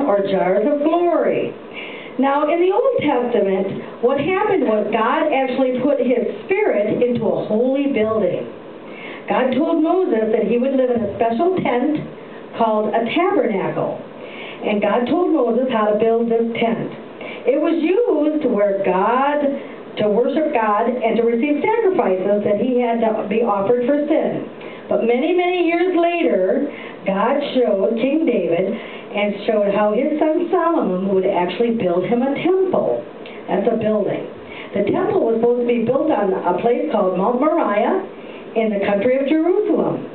or jars of glory. Now, in the Old Testament, what happened was God actually put his spirit into a holy building. God told Moses that he would live in a special tent called a tabernacle. And God told Moses how to build this tent. It was used to worship God and to receive sacrifices that he had to be offered for sin. But many, many years later, God showed King David and showed how his son Solomon would actually build him a temple. That's a building. The temple was supposed to be built on a place called Mount Moriah in the country of Jerusalem.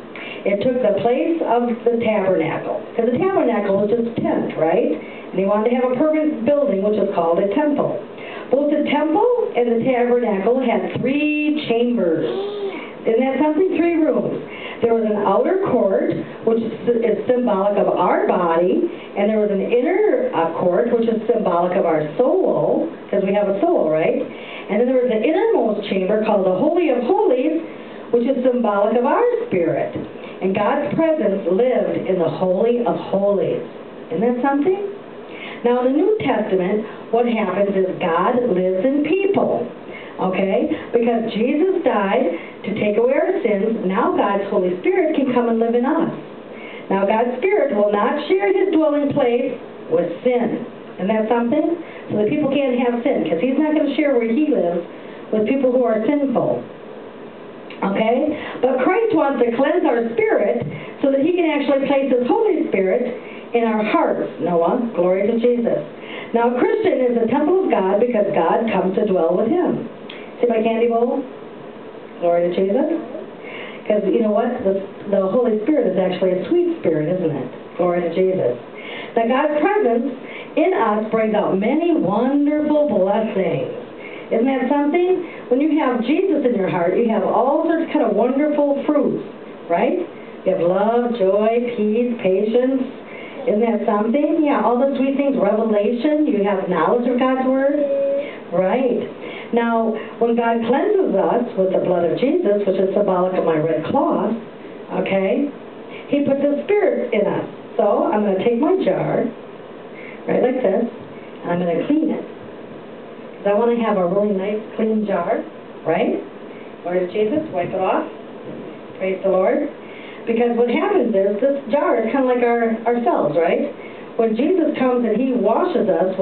It took the place of the tabernacle, because the tabernacle was just a tent, right? And he wanted to have a permanent building, which was called a temple. Both the temple and the tabernacle had 3 chambers. Isn't that something? 3 rooms. There was an outer court, which is symbolic of our body, and there was an inner court, which is symbolic of our soul, because we have a soul, right? And then there was an innermost chamber called the Holy of Holies, which is symbolic of our spirit. And God's presence lived in the Holy of Holies. Isn't that something? Now, in the New Testament, what happens is God lives in people. Okay? Because Jesus died to take away our sins, now God's Holy Spirit can come and live in us. Now, God's Spirit will not share his dwelling place with sin. Isn't that something? So that people can't have sin, because he's not going to share where he lives with people who are sinful. Okay? But Christ wants to cleanse our spirit so that he can actually place his Holy Spirit in our hearts. Noah, glory to Jesus. Now, a Christian is a temple of God because God comes to dwell with him. See my candy bowl? Glory to Jesus. Because you know what? The Holy Spirit is actually a sweet spirit, isn't it? Glory to Jesus. Now, God's presence in us brings out many wonderful blessings. Isn't that something? When you have Jesus in your heart, you have all sorts of kind of wonderful fruits, right? You have love, joy, peace, patience. Isn't that something? Yeah, all the sweet things, revelation. You have knowledge of God's Word. Right. Now, when God cleanses us with the blood of Jesus, which is symbolic of my red cloth, okay, he puts his spirit in us. So I'm going to take my jar, right like this, and I'm going to clean it. Because I want to have a really nice, clean jar, right? Lord Jesus, wipe it off. Praise the Lord. Because what happens is, this jar is kind of like ourselves, right? When Jesus comes and he washes us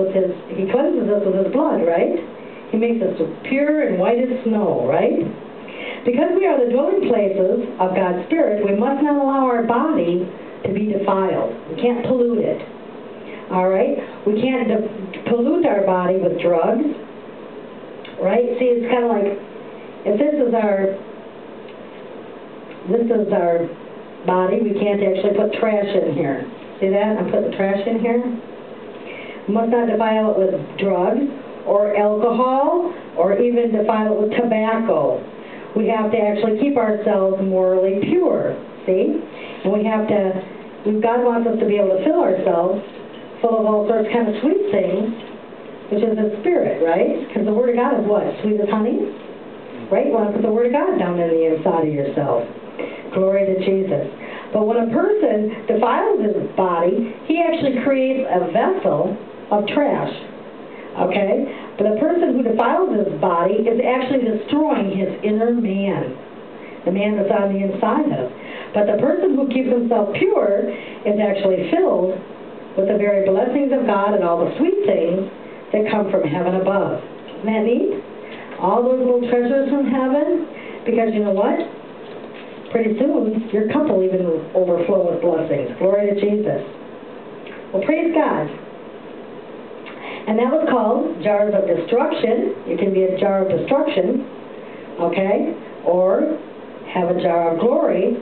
he cleanses us with his blood, right? He makes us pure and white as snow, right? Because we are the dwelling places of God's Spirit, we must not allow our body to be defiled. We can't pollute it. All right? We can't pollute our body with drugs, right? See, it's kind of like, if this is our body, we can't actually put trash in here. See that? I'm putting trash in here. We must not defile it with drugs or alcohol or even defile it with tobacco. We have to actually keep ourselves morally pure. See? And God wants us to be able to fill ourselves full of all sorts of kind of sweet things, which is the Spirit, right? Because the Word of God is what? Sweet as honey? Right? You want to put the Word of God down in the inside of yourself. Glory to Jesus. But when a person defiles his body, he actually creates a vessel of trash. Okay? But a person who defiles his body is actually destroying his inner man. The man that's on the inside of. But the person who keeps himself pure is actually filled with the very blessings of God and all the sweet things that come from heaven above. Isn't that neat? All those little treasures from heaven. Because you know what? Pretty soon, your cup will even overflow with blessings. Glory to Jesus. Well, praise God. And that was called jars of destruction. You can be a jar of destruction, okay? Or have a jar of glory.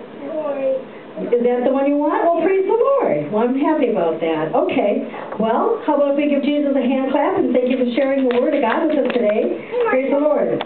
Is that the one you want? Well, praise the Lord. Well, I'm happy about that. Okay. Well, how about if we give Jesus a hand clap and thank you for sharing the Word of God with us today? Praise the Lord.